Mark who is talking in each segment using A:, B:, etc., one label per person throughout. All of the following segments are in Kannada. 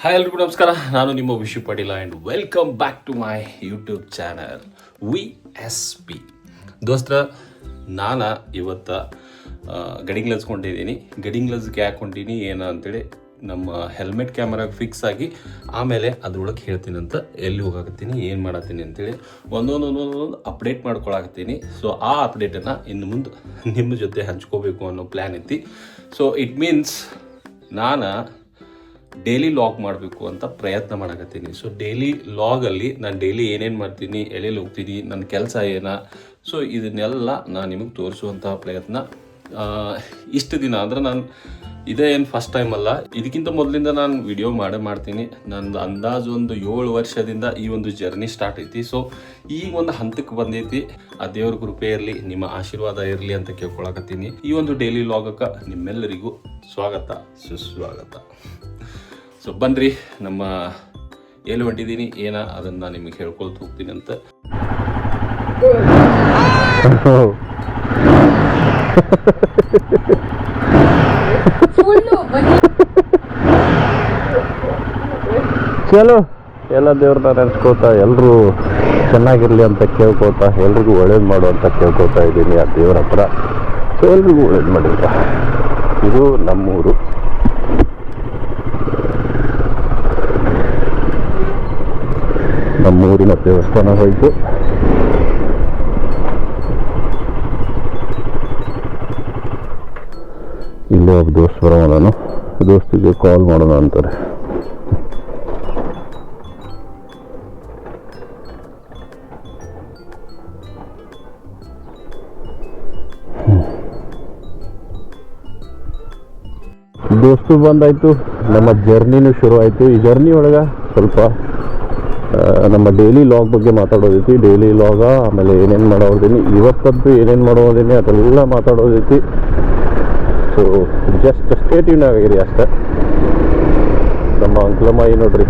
A: ಹಾಯ್ ಎಲ್ರಿಗೂ ನಮಸ್ಕಾರ. ನಾನು ನಿಮ್ಮ Vishu Patil and welcome back to my YouTube channel VSP. ದೋಸ್ತರ, ನಾನು ಇವತ್ತು ಗಡಿಂಗ್ ಗ್ಲಸ್ ಕೊಂಡಿದ್ದೀನಿ. ಗಡಿಂಗ್ ಗ್ಲಸ್ಗೆ ಹಾಕ್ಕೊಂಡಿನಿ ಏನು ಅಂತೇಳಿ ನಮ್ಮ ಹೆಲ್ಮೆಟ್ ಕ್ಯಾಮರಾಗೆ ಫಿಕ್ಸ್ ಆಗಿ ಆಮೇಲೆ ಅದ್ರೊಳಗೆ ಹೇಳ್ತೀನಿ ಅಂತ ಎಲ್ಲಿ ಹೋಗಾಕತ್ತೀನಿ, ಏನು ಮಾಡತ್ತೀನಿ ಅಂತೇಳಿ ಒಂದೊಂದು ಅಪ್ಡೇಟ್ ಮಾಡ್ಕೊಳಕತ್ತೀನಿ. ಸೊ ಆ ಅಪ್ಡೇಟನ್ನು ಇನ್ನು ಮುಂದೆ ನಿಮ್ಮ ಜೊತೆ ಹಂಚ್ಕೋಬೇಕು ಅನ್ನೋ ಪ್ಲ್ಯಾನ್ ಐತಿ. ಸೊ ಇಟ್ ಮೀನ್ಸ್ ನಾನು ಡೈಲಿ ಲಾಗ್ ಮಾಡಬೇಕು ಅಂತ ಪ್ರಯತ್ನ ಮಾಡಕತ್ತೀನಿ. ಸೊ ಡೈಲಿ ಲಾಗಲ್ಲಿ ನಾನು ಡೈಲಿ ಏನೇನು ಮಾಡ್ತೀನಿ, ಎಲ್ಲೆಲ್ಲಿ ಹೋಗ್ತೀನಿ, ನನ್ನ ಕೆಲಸ ಏನ, ಸೊ ಇದನ್ನೆಲ್ಲ ನಾನು ನಿಮಗೆ ತೋರಿಸುವಂಥ ಪ್ರಯತ್ನ ಇಷ್ಟು ದಿನ ಅಂದರೆ ನಾನು ಇದೇ ಏನು ಫಸ್ಟ್ ಟೈಮ್ ಅಲ್ಲ. ಇದಕ್ಕಿಂತ ಮೊದಲಿಂದ ನಾನು ವಿಡಿಯೋ ಮಾಡ್ತೀನಿ. ನಂದು ಅಂದಾಜು ಒಂದು 7 ವರ್ಷದಿಂದ ಈ ಒಂದು ಜರ್ನಿ ಸ್ಟಾರ್ಟ್ ಐತಿ. ಸೊ ಈಗ ಒಂದು ಹಂತಕ್ಕೆ ಬಂದೈತಿ. ಆ ದೇವ್ರ ಕೃಪೆ ಇರಲಿ, ನಿಮ್ಮ ಆಶೀರ್ವಾದ ಇರಲಿ ಅಂತ ಕೇಳ್ಕೊಳಕತ್ತೀನಿ. ಈ ಒಂದು ಡೈಲಿ ಲಾಗಕ್ಕೆ ನಿಮ್ಮೆಲ್ಲರಿಗೂ ಸ್ವಾಗತ, ಸುಸ್ವಾಗತ. ಸೊ ಬನ್ರಿ, ನಮ್ಮ ಎಲ್ಲಿ ಹೊಂಟಿದ್ದೀನಿ ಏನ ಅದನ್ನು ನಾನು ನಿಮಗೆ ಹೇಳ್ಕೊಳ್ತಾ ಹೋಗ್ತೀನಿ ಅಂತ.
B: ಚಲೋ, ಎಲ್ಲ ದೇವ್ರನ್ನ ನೆನೆಸ್ಕೋತಾ ಎಲ್ಲರೂ ಚೆನ್ನಾಗಿರಲಿ ಅಂತ ಕೇಳ್ಕೋತಾ ಎಲ್ರಿಗೂ ಒಳ್ಳೇದು ಮಾಡು ಅಂತ ಕೇಳ್ಕೋತಾ ಇದ್ದೀನಿ ಆ ದೇವ್ರ ಹತ್ರ. ಸೊ ಎಲ್ರಿಗೂ ಒಳ್ಳೇದು ಮಾಡಿದ್ರ. ಇದು ನಮ್ಮೂರು. ನಮ್ಮೂರಿನ ದೇವಸ್ಥಾನ ಹೋಯ್ತು. ಇಲ್ಲೇ ಒಬ್ಬ ದೋಸ್ತ ಬರೋಣ, ದೋಸ್ತಿಗೆ ಕಾಲ್ ಮಾಡೋಣ ಅಂತಾರೆ. ದೋಸ್ತು ಬಂದಾಯ್ತು, ನಮ್ಮ ಜರ್ನಿನೂ ಶುರು ಆಯಿತು. ಈ ಜರ್ನಿ ಒಳಗೆ ಸ್ವಲ್ಪ ನಮ್ಮ ಡೈಲಿ ಲಾಗ್ ಬಗ್ಗೆ ಮಾತಾಡೋದೈತಿ. ಡೈಲಿ ಲಾಗ ಆಮೇಲೆ ಏನೇನು ಮಾಡೋದೀನಿ, ಇವತ್ತಂತೂ ಏನೇನು ಮಾಡೋದೀನಿ ಅದೆಲ್ಲ ಮಾತಾಡೋದೈತಿ. ಸೊ ಜಸ್ಟ್ ಸ್ಟೇಟ್ಯೂನ್ ಆಗಿರಿ ಅಷ್ಟೇ. ನಮ್ಮ ಅಂಕ್ಲಮ್ಮಾಯಿ ನೋಡ್ರಿ,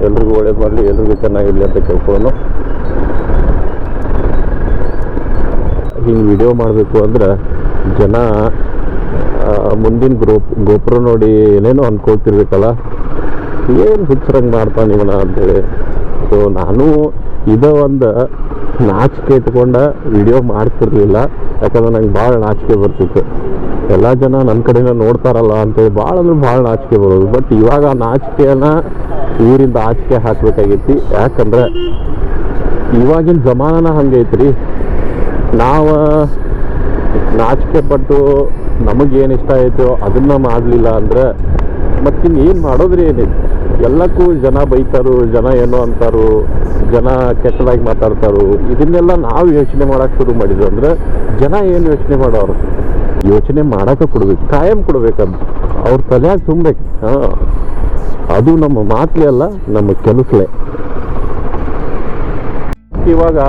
B: ಎಲ್ರಿಗೂ ಒಳ್ಳೇದು ಮಾಡಲಿ, ಎಲ್ರಿಗೂ ಚೆನ್ನಾಗಿರಲಿ ಅಂತ ಕೇಳ್ಕೊಳ್ಳೋಣ. ಹಿಂಗೆ ವಿಡಿಯೋ ಮಾಡಬೇಕು ಅಂದ್ರೆ ಜನ ಮುಂದಿನ ಗೋಪುರ ನೋಡಿ ಏನೇನೋ ಅಂದ್ಕೊಳ್ತಿರ್ಬೇಕಲ್ಲ, ಏನು ಹುಚ್ಚರಂಗೆ ಮಾಡ್ತಾನೆ ಇವನ ಅಂತೇಳಿ. ಸೊ ನಾನು ಇದೇ ಒಂದು ನಾಚಿಕೆ ಇಟ್ಕೊಂಡು ವಿಡಿಯೋ ಮಾಡ್ತಿರ್ಲಿಲ್ಲ, ಯಾಕಂದ್ರೆ ನಂಗೆ ಭಾಳ ನಾಚಿಕೆ ಬರ್ತಿತ್ತು. ಎಲ್ಲ ಜನ ನನ್ನ ಕಡೆನ ನೋಡ್ತಾರಲ್ಲ ಅಂತೇಳಿ ಭಾಳ ಅಂದ್ರೆ ಭಾಳ ನಾಚಿಕೆ ಬರೋದು. ಬಟ್ ಇವಾಗ ಆ ನಾಚಿಕೆಯನ್ನು ಊರಿಂದ ಆಚಿಕೆ ಹಾಕಬೇಕಾಗೈತಿ. ಯಾಕಂದ್ರೆ ಇವಾಗಿನ ಜಮಾನ ಹಂಗೈತ್ರಿ. ನಾವು ನಾಚಿಕೆ ಪಟ್ಟು ನಮಗೇನು ಇಷ್ಟ ಆಯಿತೋ ಅದನ್ನು ಮಾಡಲಿಲ್ಲ ಅಂದರೆ ಮತ್ತಿನ್ನು ಏನು ಮಾಡೋದ್ರಿ ಏನಿದೆ. ಎಲ್ಲಕ್ಕೂ ಜನ ಬೈತಾರು, ಜನ ಏನೋ ಅಂತಾರು, ಜನ ಕೆಟ್ಟದಾಗಿ ಮಾತಾಡ್ತಾರು. ಇದನ್ನೆಲ್ಲ ನಾವು ಯೋಚನೆ ಮಾಡೋಕ್ಕೆ ಶುರು ಮಾಡಿದ್ವಿ ಅಂದರೆ ಜನ ಏನು ಯೋಚನೆ ಮಾಡೋರು, ಯೋಚನೆ ಮಾಡೋಕೆ ಕೊಡ್ಬೇಕು, ಕಾಯಂ ಕೊಡ್ಬೇಕಂತ ಅವ್ರ ತಲೆಯಾಗಿ ತುಂಬಬೇಕು. ಅದು ನಮ್ಮ ಮಾತಲೇ ಅಲ್ಲ, ನಮ್ಮ ಕೆಲಸಲೇ. ಇವಾಗ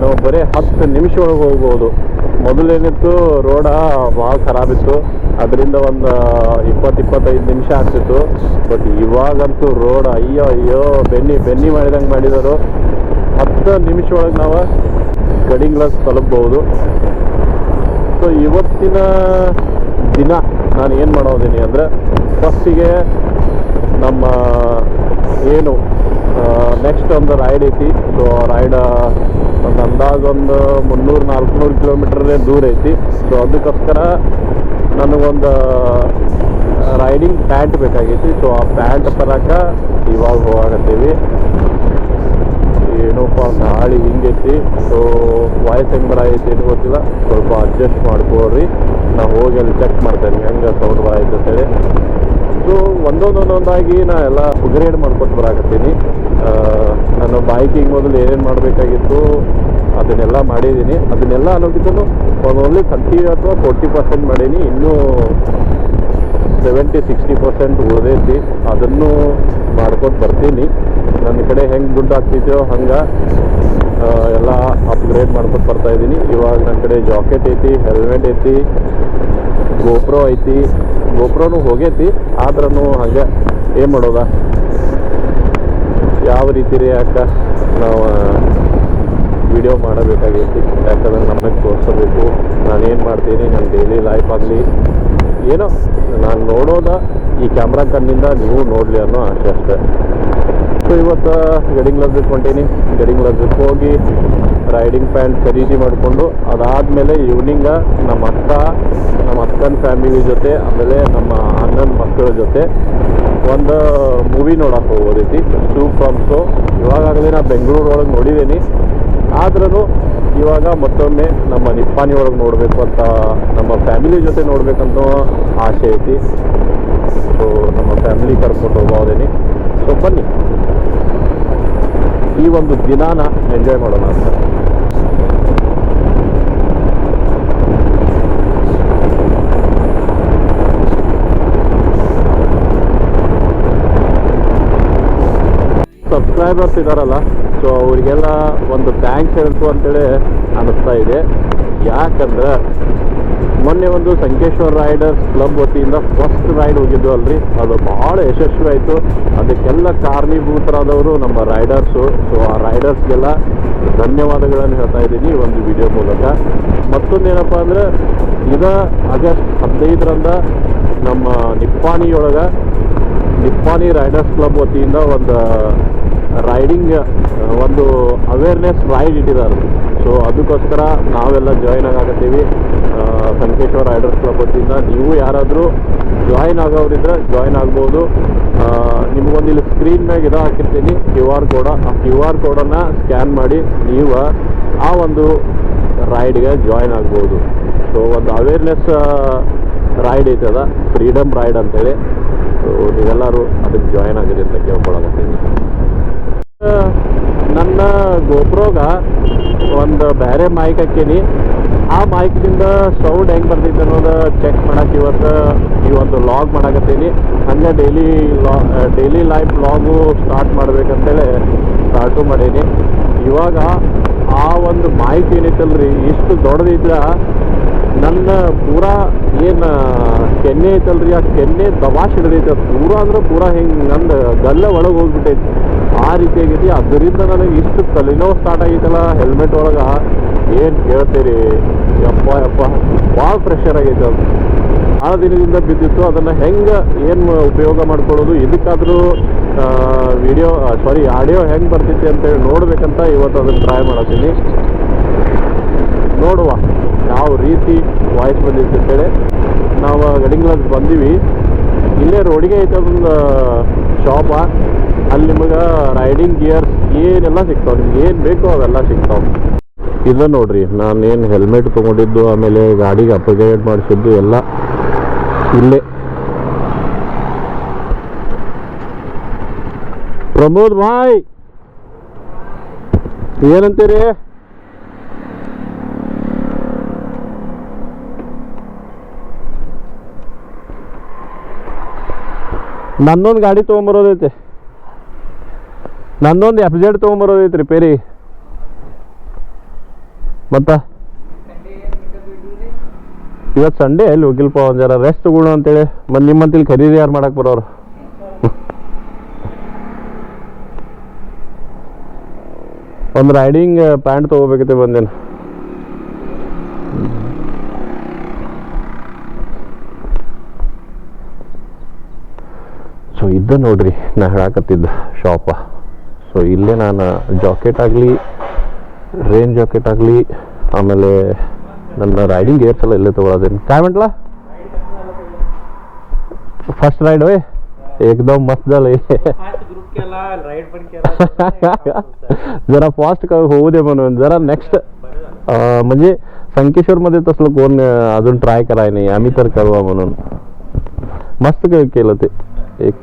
B: ನಾವು ಬರೀ 10 ನಿಮಿಷ ಒಳಗೆ ಹೋಗ್ಬೋದು. ಮೊದಲೇನಿತ್ತು, ರೋಡ ಭಾಳ ಖರಾಬಿತ್ತು, ಅದರಿಂದ ಒಂದು 20-25 ನಿಮಿಷ ಆಗ್ತಿತ್ತು. ಬಟ್ ಇವಾಗಂತೂ ರೋಡ್ ಅಯ್ಯೋ ಬೆನ್ನಿ ಮಾಡಿದಂಗೆ ಮಾಡಿದರು. 10 ನಿಮಿಷ ಒಳಗೆ ನಾವು ಗಡಿಂಗ್ ಗ್ಲಾಸ್ ತಲುಪ್ಬೋದು. ಸೊ ಇವತ್ತಿನ ದಿನ ನಾನು ಏನು ಮಾಡೋದೀನಿ ಅಂದರೆ, ಫಸ್ಟಿಗೆ ನಮ್ಮ ಏನು ನೆಕ್ಸ್ಟ್ ಒಂದು ರೈಡ್ ಐತಿ. ಸೊ ರೈಡ್ ಒಂದು ಅಂದಾಜು ಒಂದು 300-400 ಕಿಲೋಮೀಟರ್ ದೂರ ಐತಿ. ಸೊ ಅದಕ್ಕೋಸ್ಕರ ನನಗೊಂದು ರೈಡಿಂಗ್ ಪ್ಯಾಂಟ್ ಬೇಕಾಗೈತಿ. ಸೊ ಆ ಪ್ಯಾಂಟ್ ತರಕ್ಕೆ ಇವಾಗ ಹೋಗಾಕತ್ತೀವಿ. ಏನೋಪ್ಪ ಗಾಳಿ ಹಿಂಗೈತಿ. ಸೊ ವಾಯ್ಸ್ ಹೆಂಗೆ ಬರೈತಿ ಏನು ಗೊತ್ತಿಲ್ಲ, ಸ್ವಲ್ಪ ಅಡ್ಜಸ್ಟ್ ಮಾಡ್ಕೊಳ್ರಿ. ನಾವು ಹೋಗಿ ಅಲ್ಲಿ ಚೆಕ್ ಮಾಡ್ತೇನೆ ಹೆಂಗೆ ಸೌಂಡ್ ಬರೈತೆ ಅಂತೇಳಿ. ಸೊ ಒಂದೊಂದಾಗಿ ನಾ ಎಲ್ಲ ಅಪ್ಗ್ರೇಡ್ ಮಾಡ್ಕೊಟ್ಟು ಬರಾಕತ್ತೀನಿ. ನಾನು ಬೈಕಿಂಗ್ ಮೊದಲು ಏನೇನು ಮಾಡಬೇಕಾಗಿತ್ತು ಅದನ್ನೆಲ್ಲ ಮಾಡಿದ್ದೀನಿ. ಅದನ್ನೆಲ್ಲ ಅನ್ನೋಕ್ಕಿಂತ ಓನ್ಲಿ 30 ಅಥವಾ 40% ಮಾಡೀನಿ. ಇನ್ನೂ 70-60% ಉಳಿದೈತಿ. ಅದನ್ನು ಮಾಡ್ಕೊಂಡು ಬರ್ತೀನಿ. ನನ್ನ ಕಡೆ ಹೆಂಗೆ ದುಡ್ಡು ಆಗ್ತೈತೋ ಹಂಗೆ ಎಲ್ಲ ಅಪ್ಗ್ರೇಡ್ ಮಾಡ್ಕೊಂಡು ಬರ್ತಾಯಿದ್ದೀನಿ. ಇವಾಗ ನನ್ನ ಕಡೆ ಜಾಕೆಟ್ ಐತಿ, ಹೆಲ್ಮೆಟ್ ಐತಿ, ಗೋಪ್ರೋ ಐತಿ. ಗೋಪ್ರೋನು ಹೋಗೈತಿ, ಆದ್ರೂ ಹಾಗೆ ಏನು ಮಾಡೋದ, ಯಾವ ರೀತಿ ರೀ ಯಾಕೆ ನಾವು ವಿಡಿಯೋ ಮಾಡಬೇಕಾಗೈತಿ. ಯಾಕಂದ್ರೆ ನಮಗೆ ತೋರಿಸಬೇಕು ನಾನೇನು ಮಾಡ್ತೀನಿ, ನನ್ನ ಡೈಲಿ ಲೈಫ್ ಆಗಲಿ ಏನೋ ನಾನು ನೋಡೋದ ಈ ಕ್ಯಾಮ್ರಾ ಕಣ್ಣಿಂದ ನೀವು ನೋಡಲಿ ಅನ್ನೋ ಆಸೆ ಅಷ್ಟೇ. ಸೊ ಇವತ್ತು ಗಡಿಂಗ್ ಲಜ್ಜಕ್ಕೆ ಹೊಂಟೀನಿ. ಗಡಿಂಗ್ ಲಜ್ಜಕ್ಕೆ ಹೋಗಿ ರೈಡಿಂಗ್ ಪ್ಯಾಂಟ್ ಖರೀದಿ ಮಾಡಿಕೊಂಡು ಅದಾದಮೇಲೆ ಈವ್ನಿಂಗ ನಮ್ಮ ಅಕ್ಕನ ಫ್ಯಾಮಿಲಿ ಜೊತೆ ಆಮೇಲೆ ನಮ್ಮ ಅಣ್ಣನ ಮಕ್ಕಳ ಜೊತೆ ಒಂದು ಮೂವಿ ನೋಡಕ್ಕೆ ಹೋಗೋದೈತಿ, ಶೂ ಫ್ರಮ್ ಶೋ. ಇವಾಗಲೇ ನಾನು ಬೆಂಗಳೂರೊಳಗೆ ನೋಡಿದ್ದೀನಿ, ಆದ್ರೂ ಇವಾಗ ಮತ್ತೊಮ್ಮೆ ನಮ್ಮ ನಿಪ್ಪಾಣಿ ಒಳಗೆ ನೋಡಬೇಕು ಅಂತ, ನಮ್ಮ ಫ್ಯಾಮಿಲಿ ಜೊತೆ ನೋಡ್ಬೇಕಂತ ಆಸೆ ಐತಿ. ಸೊ ನಮ್ಮ ಫ್ಯಾಮಿಲಿ ಕರ್ಕೊಂಡು ಹೋಗೋದೇನಿ. ಸೊ ಬನ್ನಿ ಈ ಒಂದು ದಿನಾನ ಎಂಜಾಯ್ ಮಾಡೋಣ ಅಂತ. ಸಬ್ಸ್ಕ್ರೈಬರ್ಸ್ ಇದ್ದಾರಲ್ಲ, ಸೊ ಅವರಿಗೆಲ್ಲ ಒಂದು ಥ್ಯಾಂಕ್ಸ್ ಹೇಳ್ತು ಅಂತೇಳಿ ಅನ್ನಿಸ್ತಾ ಇದೆ. ಯಾಕಂದ್ರೆ ಮೊನ್ನೆ ಒಂದು ಸಂಕೇಶ್ವರ ರೈಡರ್ಸ್ ಕ್ಲಬ್ ವತಿಯಿಂದ ಫಸ್ಟ್ ರೈಡ್ ಹೋಗಿದ್ದು ಅಲ್ರಿ, ಅದು ಭಾಳ ಯಶಸ್ವಿ ಆಯಿತು. ಅದಕ್ಕೆಲ್ಲ ಕಾರಣೀಭೂತರಾದವರು ನಮ್ಮ ರೈಡರ್ಸು. ಸೊ ಆ ರೈಡರ್ಸ್ಗೆಲ್ಲ ಧನ್ಯವಾದಗಳನ್ನು ಹೇಳ್ತಾ ಇದ್ದೀನಿ ಈ ಒಂದು ವಿಡಿಯೋ ಮೂಲಕ. ಮತ್ತೊಂದೇನಪ್ಪ ಅಂದರೆ ಆಗಸ್ಟ್ 15ರಂದ ನಮ್ಮ ನಿಪ್ಪಾಣಿ ರೈಡರ್ಸ್ ಕ್ಲಬ್ ವತಿಯಿಂದ ಒಂದು ರೈಡಿಂಗ್ ಒಂದು ಅವೇರ್ನೆಸ್ ರೈಡ್ ಇಟ್ಟಿದ್ದಾರೆ. ಸೊ ಅದಕ್ಕೋಸ್ಕರ ನಾವೆಲ್ಲ ಜಾಯ್ನ್ ಆಗತ್ತೀವಿ ಸಂಕೇಶ್ವರ ರೈಡರ್ಸ್ ಕ್ಲಬ್ ವತಿಯಿಂದ. ನೀವು ಯಾರಾದರೂ ಜಾಯ್ನ್ ಆಗೋರಿದ್ರೆ ಜಾಯ್ನ್ ಆಗ್ಬೋದು. ನಿಮಗೊಂದು ಇಲ್ಲಿ ಸ್ಕ್ರೀನ್ ಮ್ಯಾಗ ಹಾಕಿರ್ತೀನಿ QR ಕೋಡ. ಆ QR ಕೋಡನ್ನು ಸ್ಕ್ಯಾನ್ ಮಾಡಿ ನೀವು ಆ ಒಂದು ರೈಡ್ಗೆ ಜಾಯ್ನ್ ಆಗ್ಬೋದು. ಸೊ ಒಂದು ಅವೇರ್ನೆಸ್ ರೈಡ್ ಐತದ, ಫ್ರೀಡಮ್ ರೈಡ್ ಅಂತೇಳಿ. ಸೊ ನೀವೆಲ್ಲರೂ ಅದಕ್ಕೆ ಜಾಯ್ನ್ ಆಗಿದೆ ಅಂತ ಕೇಳ್ಕೊಳಕತ್ತೀನಿ. ನನ್ನ ಗೋಪ್ರೋಗ ಒಂದು ಬೇರೆ ಮೈಕ್ ಹಾಕೀನಿ. ಆ ಮೈಕ್ನಿಂದ ಸೌಂಡ್ ಹೆಂಗೆ ಬರ್ತೈತೆ ಅನ್ನೋದು ಚೆಕ್ ಮಾಡಕ್ಕೆ ಇವತ್ತು ಈ ಒಂದು ಲಾಗ್ ಮಾಡಕತ್ತೀನಿ. ಹಂಗೆ ಡೈಲಿ ಲೈಫ್ ಲಾಗು ಸ್ಟಾರ್ಟ್ ಮಾಡ್ಬೇಕಂತೇಳಿ ಸ್ಟಾರ್ಟು ಮಾಡೀನಿ. ಇವಾಗ ಆ ಒಂದು ಮೈಕ್ ಏನೈತಲ್ರಿ, ಇಷ್ಟು ದೊಡ್ಡದಿದ್ರ ನನ್ನ ಪೂರಾ ಏನು ಕೆನ್ನೆ ಐತಲ್ರಿ, ಆ ಕೆನ್ನೆ ದವಾಶ್ ಹಿಡಿದೈತೆ ಪೂರಾ. ಅಂದ್ರೆ ಪೂರಾ ಹಿಂಗೆ ನಂದು ಗಲ್ಲ ಒಳಗೆ ಹೋಗ್ಬಿಟ್ಟೈತಿ, ಆ ರೀತಿ ಆಗೈತಿ. ಅದರಿಂದ ನನಗೆ ಇಷ್ಟು ತಲೆನೋವು ಸ್ಟಾರ್ಟ್ ಆಗೈತಲ್ಲ ಹೆಲ್ಮೆಟ್ ಒಳಗೆ. ಏನು ಕೇಳ್ತೀರಿ, ಯಪ್ಪ ಭಾಳ ಪ್ರೆಷರ್ ಆಗೈತೆ. ಅದು ಆ ದಿನದಿಂದ ಬಿದ್ದಿತ್ತು. ಅದನ್ನು ಏನು ಉಪಯೋಗ ಮಾಡ್ಕೊಳ್ಳೋದು, ಇದಕ್ಕಾದರೂ ಆಡಿಯೋ ಹೆಂಗೆ ಬರ್ತೈತಿ ಅಂತೇಳಿ ನೋಡ್ಬೇಕಂತ ಇವತ್ತು ಅದನ್ನು ಟ್ರೈ ಮಾಡತ್ತೀನಿ. ನೋಡುವ ಯಾವ ರೀತಿ ವಾಯ್ಸ್ ಬಂದಿತ್ತು ಅಂತೇಳಿ. ನಾವು ಗಡಿಂಗ್ಲಜ್ ಬಂದೀವಿ, ಇಲ್ಲೇ ರೋಡಿಗೆ ಐತೆ ಅದೊಂದು ಶಾಪ. ಅಲ್ಲಿ ನಿಮಗೆ ರೈಡಿಂಗ್ ಗಿಯರ್ಸ್ ಏನೆಲ್ಲ ಸಿಗ್ತಾವೆ, ನಿಮ್ಗೆ ಏನು ಬೇಕೋ ಅವೆಲ್ಲ ಸಿಗ್ತಾವೆ. ಇದು ನೋಡ್ರಿ, ನಾನೇನು ಹೆಲ್ಮೆಟ್ ತೊಗೊಂಡಿದ್ದು ಆಮೇಲೆ ಗಾಡಿಗೆ ಅಪ್ಗ್ರೇಡ್ ಮಾಡಿಸಿದ್ದು ಎಲ್ಲ ಇಲ್ಲೇ. ಪ್ರಮೋದ್ ಭಾಯ್ ಏನಂತೀರಿ? ನನ್ನೊಂದು ಗಾಡಿ ತೊಗೊಂಬರೋದೈತಿ, ನಂದೊಂದು FZ ತೊಗೊಂಬರೋದೈತಿ ರಿಪೇರಿ. ಮತ್ತ ಇವತ್ತು ಸಂಡೇ ಎಲ್ಲಿ ಹೋಗಿಲ್ಪ, ಒಂದು ಜರ ರೆಸ್ಟ್ ತಗೊಳ್ಳೋ ಅಂತೇಳಿ. ಮತ್ತು ನಿಮ್ಮಂತ ಇಲ್ಲಿ ಖರೀದಿ ಯಾರು ಮಾಡಕ್ಕೆ ಬರೋರು? ಒಂದು ರೈಡಿಂಗ್ ಪ್ಯಾಂಟ್ ತೊಗೋಬೇಕೈತೆ ಬಂದೇನು. ಸೊ ಇದ್ದ ನೋಡ್ರಿ ನಾ ಹೇಳಕತ್ತಿದ್ದ ಶಾಪ. ಸೊ ಇಲ್ಲೇ ನಾನು ಜಾಕೆಟ್ ಆಗಲಿ, ರೇನ್ ಜಾಕೆಟ್ ಆಗಲಿ, ಆಮೇಲೆ ನನ್ನ ರೈಡಿಂಗ್ ಗೇರ್ಸ್ ಎಲ್ಲ ಇಲ್ಲೇ ತೊಗೊಳೋದೇನು. काय म्हटला? फर्स्ट राइड होय, एकदम मस्त झालं. जरा फास्ट होऊ दे म्हणून, जरा नेक्स्ट म्हणजे संकेश्वरमध्ये तसलं कोण अजून ट्राय कराय नाही, आम्ही तर करूया म्हणून. मस्त केलं ते. एक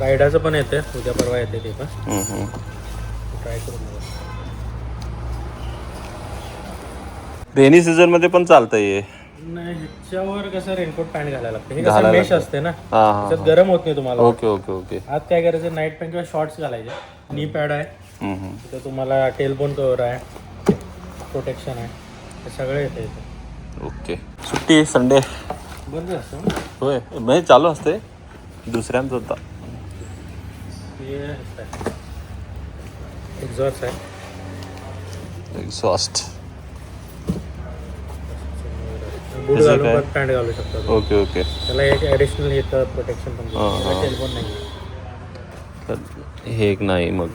C: रायडाचं पण येते, उद्या परवा येते ते पण ट्राय करून.
A: रेनी सीझन मध्ये पण चालतंय हे.
C: नाही, ह्याच्यावर कसं रेनकोट पॅन्ट घालायला लागतं. हे कसं मेश असते ना,
A: हां
C: त्याच्यात गरम होत नाही तुम्हाला.
A: Okay okay okay.
C: आत काय करायचं, नाईट पॅन्ट किंवा शॉर्ट्स घालायचे. नी पॅड आहे, तिथं तुम्हाला टेलबोन कव्हर आहे, प्रोटेक्शन आहे, हे सगळं येतं इथे.
A: ओके. सुट्टी संडे
C: बंद असतं.
A: होय, म्हणजे चालू असते दुसऱ्यांचं होता.
C: हे एक्झॉस्ट आहे
B: एक्झॉस्ट.
C: बूट
B: त्याचं
C: घालून
B: काय?
C: पण पॅन्ट घालू शकतो.
B: Okay okay.
C: त्याला एक ॲडिशनल येतं प्रोटेक्शन पण
B: हां.
C: टेलफोन नाही.
B: तर हे एक नाही मग.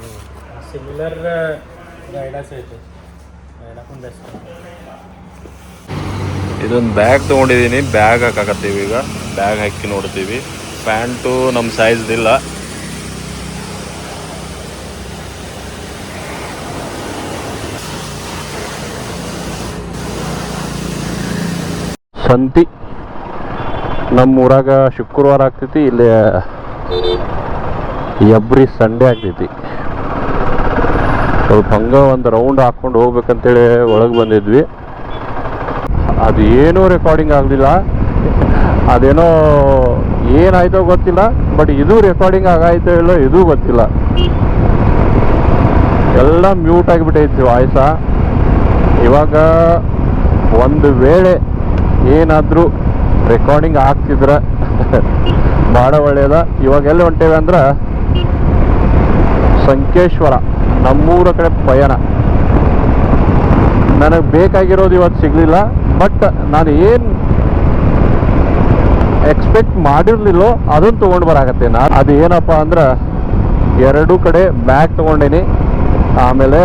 C: ಸಿಮಿಲರ್ ಗೈಡಾಸ್ ಐತೆ ಗೈಡಾಕೊಂಡು ಬೆಸ್ಟ್.
B: ಇದೊಂದು ಬ್ಯಾಗ್ ತೊಗೊಂಡಿದ್ದೀನಿ. ಬ್ಯಾಗ್ ಹಾಕಾಕತ್ತೀವಿ ಈಗ. ಬ್ಯಾಗ್ ಹಾಕಿ ನೋಡ್ತೀವಿ. ಪ್ಯಾಂಟು ನಮ್ಮ ಸೈಜ್ದಿಲ್ಲ. ಸಂತಿ ನಮ್ಮ ಊರಾಗ ಶುಕ್ರವಾರ ಆಗ್ತೈತಿ, ಇಲ್ಲಿ ಎವ್ರಿ ಸಂಡೇ ಆಗ್ತೈತಿ. ಸ್ವಲ್ಪ ಹಂಗೆ ಒಂದು ರೌಂಡ್ ಹಾಕ್ಕೊಂಡು ಹೋಗ್ಬೇಕಂತೇಳಿ ಒಳಗೆ ಬಂದಿದ್ವಿ. ಅದು ಏನೂ ರೆಕಾರ್ಡಿಂಗ್ ಆಗಲಿಲ್ಲ. ಅದೇನೋ ಏನಾಯ್ತೋ ಗೊತ್ತಿಲ್ಲ, ಬಟ್ ಇದು ರೆಕಾರ್ಡಿಂಗ್ ಆಗಾಯ್ತೋ ಇಲ್ಲೋ ಇದು ಗೊತ್ತಿಲ್ಲ. ಎಲ್ಲ ಮ್ಯೂಟ್ ಆಗಿಬಿಟ್ಟೈತಿ ವಾಯ್ಸ. ಇವಾಗ ಒಂದು ವೇಳೆ ಏನಾದರೂ ರೆಕಾರ್ಡಿಂಗ್ ಆಗ್ತಿದ್ರೆ ಭಾಳ ಒಳ್ಳೆಯದ. ಇವಾಗ ಎಲ್ಲಿ ಹೊಂಟೇವೆ ಅಂದ್ರೆ ಸಂಕೇಶ್ವರ, ನಮ್ಮೂರ ಕಡೆ ಪಯಣ. ನನಗೆ ಬೇಕಾಗಿರೋದು ಇವತ್ತು ಸಿಗಲಿಲ್ಲ, ಬಟ್ ನಾನು ಏನು ಎಕ್ಸ್ಪೆಕ್ಟ್ ಮಾಡಿರಲಿಲ್ಲೋ ಅದನ್ನು ತೊಗೊಂಡು ಬರಾಕತ್ತೆ. ನಾನು ಅದು ಏನಪ್ಪ ಅಂದ್ರೆ ಎರಡೂ ಕಡೆ ಬ್ಯಾಗ್ ತೊಗೊಂಡೇನಿ. ಆಮೇಲೆ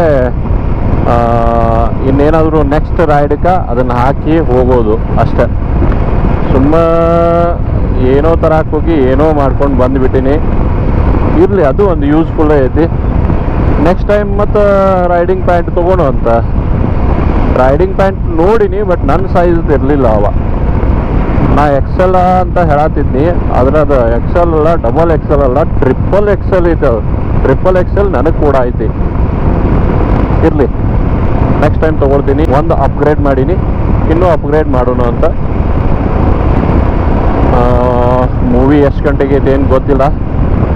B: ಇನ್ನೇನಾದರೂ ನೆಕ್ಸ್ಟ್ ರೈಡ್ಗೆ ಅದನ್ನು ಹಾಕಿ ಹೋಗೋದು ಅಷ್ಟೆ. ಸುಮ್ಮ ಏನೋ ತರಕ್ಕೆ ಹೋಗಿ ಏನೋ ಮಾಡ್ಕೊಂಡು ಬಂದುಬಿಟ್ಟಿನಿ. ಇರಲಿ, ಅದು ಒಂದು ಯೂಸ್ಫುಲ್ ಐತಿ. ನೆಕ್ಸ್ಟ್ ಟೈಮ್ ಮತ್ತು ರೈಡಿಂಗ್ ಪ್ಯಾಂಟ್ ತೊಗೊಳು ಅಂತ. ರೈಡಿಂಗ್ ಪ್ಯಾಂಟ್ ನೋಡಿನಿ, ಬಟ್ ನನ್ನ ಸೈಜ್ ಇರಲಿಲ್ಲ ಅವ. ನಾ ಎಕ್ಸೆಲ್ ಅಂತ ಹೇಳತ್ತಿದ್ನಿ, ಆದರೆ ಅದು ಎಕ್ಸೆಲ್ ಅಲ್ಲ, ಡಬಲ್ ಎಕ್ಸೆಲ್ ಅಲ್ಲ, ಟ್ರಿಪಲ್ ಎಕ್ಸೆಲ್ ಐತೆ. ಅದು ಟ್ರಿಪಲ್ ಎಕ್ಸೆಲ್ ನನಗೆ ಕೂಡ ಐತಿ. ಇರಲಿ, ನೆಕ್ಸ್ಟ್ ಟೈಮ್ ತೊಗೊಳ್ತೀನಿ. ಒಂದು ಅಪ್ಗ್ರೇಡ್ ಮಾಡೀನಿ, ಇನ್ನೂ ಅಪ್ಗ್ರೇಡ್ ಮಾಡೋಣ ಅಂತ. ಮೂವಿ ಎಷ್ಟು ಗಂಟೆಗೆ ಐತೆ ಏನು ಗೊತ್ತಿಲ್ಲ.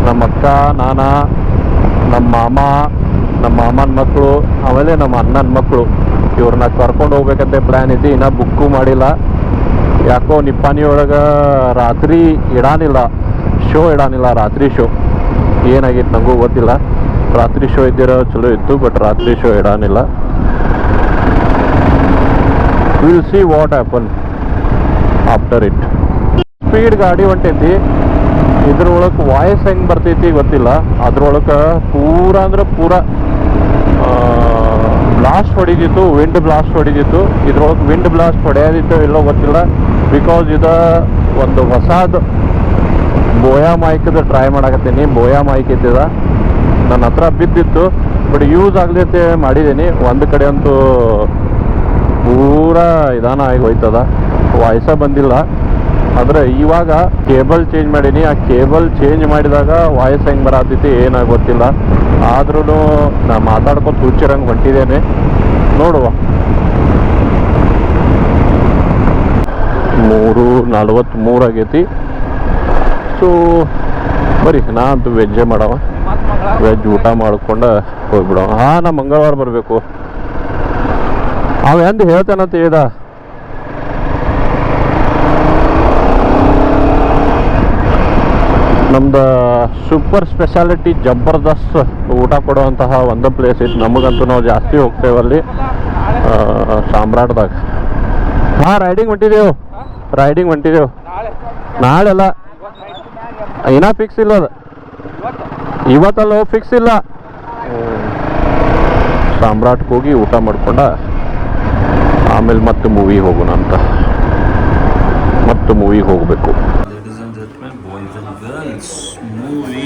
B: ನಮ್ಮ ಅಕ್ಕ, ನಾನ, ನಮ್ಮ ಮಾಮ, ನಮ್ಮ ಮಾಮನ ಮಕ್ಕಳು, ಆಮೇಲೆ ನಮ್ಮ ಅಣ್ಣನ ಮಕ್ಕಳು, ಇವ್ರನ್ನ ಕರ್ಕೊಂಡು ಹೋಗ್ಬೇಕಂತ ಪ್ಲ್ಯಾನ್ ಐತಿ. ಇನ್ನೂ ಬುಕ್ಕು ಮಾಡಿಲ್ಲ. ಯಾಕೋ ನಿಪ್ಪಾಣಿ ಒಳಗೆ ರಾತ್ರಿ ಇಡಾನಿಲ್ಲ, ಶೋ ಇಡಾನಿಲ್ಲ. ರಾತ್ರಿ ಶೋ ಏನಾಗಿತ್ತು ನನಗೂ ಗೊತ್ತಿಲ್ಲ. ರಾತ್ರಿ ಶೋ ಇದ್ದಿರೋ ಚಲೋ ಇತ್ತು, ಬಟ್ ರಾತ್ರಿ ಶೋ ಇಡಾನಿಲ್ಲ. Will see what happen after it. Speed ಗಾಡಿ ಹೊಂಟೈತಿ. ಇದ್ರೊಳಗೆ ವಾಯ್ಸ್ ಹೆಂಗೆ ಬರ್ತೈತಿ ಗೊತ್ತಿಲ್ಲ. ಅದ್ರೊಳಗೆ ಪೂರ ಅಂದ್ರೆ ಪೂರ ಬ್ಲಾಸ್ಟ್ ಹೊಡಿದಿತ್ತು, ವಿಂಡ್ ಬ್ಲಾಸ್ಟ್ ಹೊಡಿದಿತ್ತು. ಇದ್ರೊಳಗೆ ವಿಂಡ್ ಬ್ಲಾಸ್ಟ್ ಹೊಡೆಯೋದಿತ್ತು ಇಲ್ಲೋ ಗೊತ್ತಿಲ್ಲ. ಬಿಕಾಸ್ ಇದು ಒಂದು ಹೊಸದು ಬೋಯಾ ಮೈಕ್ದು ಟ್ರೈ ಮಾಡಕತ್ತೀನಿ. ಬೋಯಾ ಮೈಕ್ ಇದ್ದಿದ ನನ್ನ ಹತ್ರ ಬಿದ್ದಿತ್ತು, ಬಟ್ ಯೂಸ್ ಆಗ್ಲಿಕ್ಕೆ ಮಾಡಿದ್ದೀನಿ. ಒಂದು ಕಡೆ ಅಂತೂ ಪೂರ ನಿಧಾನ ಆಗಿ ಹೋಯ್ತದ, ವಾಯ್ಸ ಬಂದಿಲ್ಲ. ಆದರೆ ಇವಾಗ ಕೇಬಲ್ ಚೇಂಜ್ ಮಾಡೀನಿ. ಆ ಕೇಬಲ್ ಚೇಂಜ್ ಮಾಡಿದಾಗ ವಾಯ್ಸ್ ಹೆಂಗೆ ಬರತೈತಿ ಏನಾಗ ಗೊತ್ತಿಲ್ಲ. ಆದ್ರೂ ನಾ ಮಾತಾಡ್ಕೊಂಡು ಹುಚ್ಚಿರಂಗೆ ಹೊಂಟಿದ್ದೇನೆ. ನೋಡುವ. 3:43 ಆಗೈತಿ. ಸೊ ಬರೀ ನಾ ಅಂತೂ ವೆಜ್ಜೇ ಮಾಡವ. ವೆಜ್ ಊಟ ಮಾಡ್ಕೊಂಡು ಹೋಗ್ಬಿಡವ. ಹಾಂ, ನಾ ಮಂಗಳವಾರ ಬರಬೇಕು. ಅವ ಎಂದು ಹೇಳ್ತಾನಂತ ಹೇಳ್ದ. ನಮ್ದು ಸೂಪರ್ ಸ್ಪೆಷಾಲಿಟಿ ಜಬರ್ದಸ್ತ್ ಊಟ ಕೊಡುವಂತಹ ಒಂದು ಪ್ಲೇಸ್ ಐತಿ. ನಮಗಂತೂ ನಾವು ಜಾಸ್ತಿ ಹೋಗ್ತೇವೆ ಅಲ್ಲಿ, ಸಾಮ್ರಾಟ್ದಾಗ. ಹಾಂ, ರೈಡಿಂಗ್ ಹೊಂಟಿದ್ದೆವು. ನಾಳೆ ಅಲ್ಲ, ಏನೋ ಫಿಕ್ಸ್ ಇಲ್ಲ. ಅದು ಇವತ್ತಲ್ಲ, ಫಿಕ್ಸ್ ಇಲ್ಲ. ಸಾಮ್ರಾಟ್ಗೆ ಹೋಗಿ ಊಟ ಮಾಡ್ಕೊಂಡ ಆಮೇಲೆ ಮತ್ತೆ ಮೂವಿಗೆ ಹೋಗೋಣ ಅಂತ. ಮತ್ತೆ ಮೂವಿಗೆ ಹೋಗಬೇಕು. ಮೂವಿ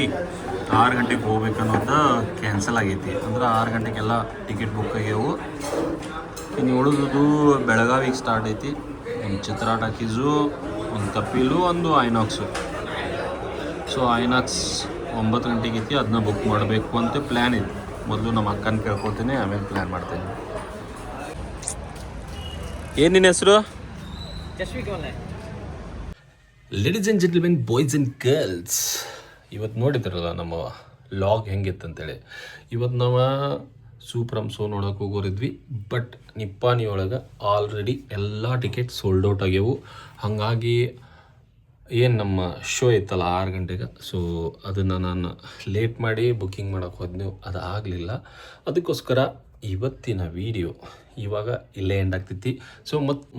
B: 6 ಗಂಟೆಗೆ ಹೋಗ್ಬೇಕನ್ನೋದು ಕ್ಯಾನ್ಸಲ್ ಆಗೈತಿ. ಅಂದ್ರೆ 6 ಗಂಟೆಗೆಲ್ಲ ಟಿಕೆಟ್ ಬುಕ್ ಆಗ್ಯಾವು. ಇನ್ನು ಉಳಿದು ಬೆಳಗಾವಿಗೆ ಸ್ಟಾರ್ಟ್ ಐತಿ. ಒಂದು ಚಿತ್ರ ಟಾಕೀಸು, ಒಂದು ಕಪಿಲು, ಒಂದು ಐನಾಕ್ಸು. ಸೊ ಐನಾಕ್ಸ್ 9 ಗಂಟೆಗೆ ಐತಿ. ಅದನ್ನ ಬುಕ್ ಮಾಡಬೇಕು ಅಂತ ಪ್ಲ್ಯಾನ್ ಐತಿ. ಮೊದಲು ನಮ್ಮ ಅಕ್ಕನ ಕೇಳ್ಕೊತೀನಿ, ಆಮೇಲೆ ಪ್ಲ್ಯಾನ್ ಮಾಡ್ತೀನಿ. ಏನು ನಿನ್ನ ಹೆಸರು? Ladies and gentlemen, boys and girls, ಇವತ್ತು ನೋಡಿದ್ರಲ್ಲ ನಮ್ಮ ಲಾಗ್ ಹೆಂಗಿತ್ತಂತೇಳಿ. ಇವತ್ತು ನಾವು ಸೂಪ್ರಮ್ ಶೋ ನೋಡೋಕೆ ಹೋಗೋರಿದ್ವಿ. ಬಟ್ ನಿಪ್ಪಾಣಿ ಒಳಗೆ ಆಲ್ರೆಡಿ ಎಲ್ಲ ಟಿಕೆಟ್ ಸೋಲ್ಡ್ ಔಟ್ ಆಗ್ಯವು. ಹಾಗಾಗಿ
A: ಏನು ನಮ್ಮ ಶೋ ಇತ್ತಲ್ಲ 6 ಗಂಟೆಗೆ, ಸೊ ಅದನ್ನು ನಾನು ಲೇಟ್ ಮಾಡಿ ಬುಕ್ಕಿಂಗ್ ಮಾಡೋಕ್ಕೆ ಹೋದ್ನು, ಅದು ಆಗಲಿಲ್ಲ. ಅದಕ್ಕೋಸ್ಕರ ಇವತ್ತಿನ ವಿಡಿಯೋ ಇವಾಗ ಇಲ್ಲೇ ಎಂಡ್ ಆಗ್ತೈತಿ. ಸೊ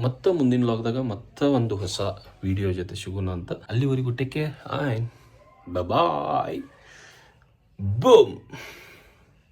A: ಮತ್ತೆ ಮುಂದಿನ ಲಾಗ್ದಾಗ ಮತ್ತೆ ಒಂದು ಹೊಸ ವಿಡಿಯೋ ಜೊತೆ ಸಿಗೋಣ ಅಂತ. ಅಲ್ಲಿವರೆಗೂ take care and bye boom.